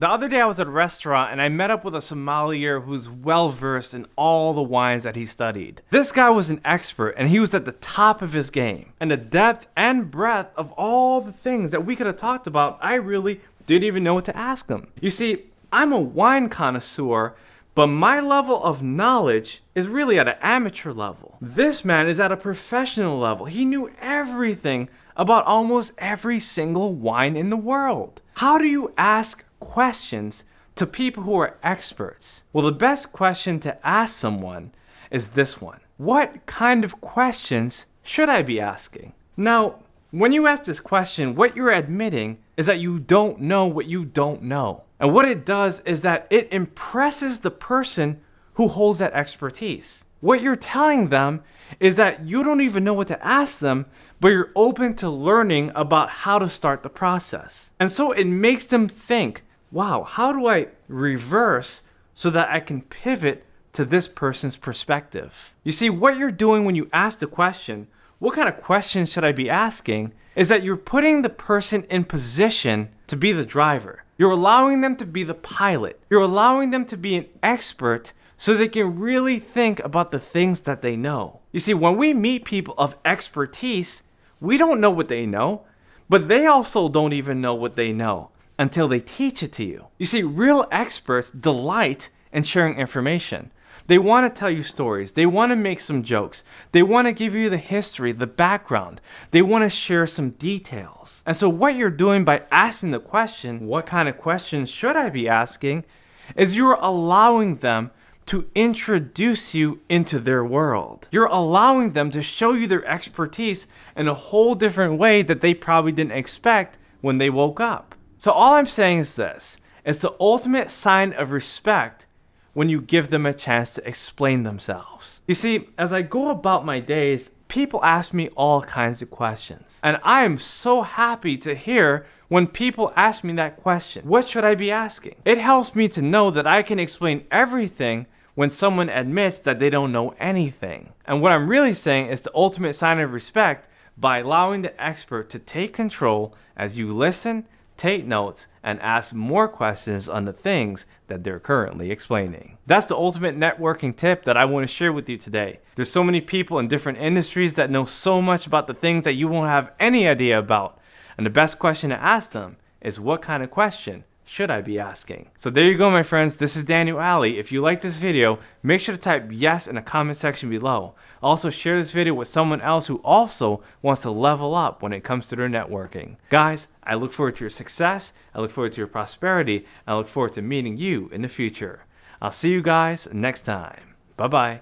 The other day I was at a restaurant and I met up with a sommelier who's well versed in all the wines that he studied. This guy was an expert and he was at the top of his game. And the depth and breadth of all the things that we could have talked about, I really didn't even know what to ask him. You see, I'm a wine connoisseur, but my level of knowledge is really at an amateur level. This man is at a professional level. He knew everything about almost every single wine in the world. How do you ask questions to people who are experts? Well, the best question to ask someone is this one. What kind of questions should I be asking? Now, when you ask this question, what you're admitting is that you don't know what you don't know. And what it does is that it impresses the person who holds that expertise. What you're telling them is that you don't even know what to ask them, but you're open to learning about how to start the process. And so it makes them think, wow, how do I reverse so that I can pivot to this person's perspective? You see, what you're doing when you ask the question, what kind of question should I be asking, is that you're putting the person in position to be the driver. You're allowing them to be the pilot. You're allowing them to be an expert so they can really think about the things that they know. You see, when we meet people of expertise, we don't know what they know, but they also don't even know what they know until they teach it to you. You see, real experts delight in sharing information. They want to tell you stories. They want to make some jokes. They want to give you the history, the background. They want to share some details. And so what you're doing by asking the question, what kind of questions should I be asking, is you're allowing them to introduce you into their world. You're allowing them to show you their expertise in a whole different way that they probably didn't expect when they woke up. So all I'm saying is this. It's the ultimate sign of respect when you give them a chance to explain themselves. You see, as I go about my days, people ask me all kinds of questions. And I am so happy to hear when people ask me that question. What should I be asking? It helps me to know that I can explain everything when someone admits that they don't know anything. And what I'm really saying is the ultimate sign of respect by allowing the expert to take control as you listen, take notes, and ask more questions on the things that they're currently explaining. That's the ultimate networking tip that I want to share with you today. There's so many people in different industries that know so much about the things that you won't have any idea about. And the best question to ask them is, what kind of question should I be asking? So there you go, my friends. This is Daniel Aldie. If you like this video, make sure to type yes in the comment section below. Also share this video with someone else who also wants to level up when it comes to their networking. Guys, I look forward to your success. I look forward to your prosperity. I look forward to meeting you in the future. I'll see you guys next time. Bye-bye.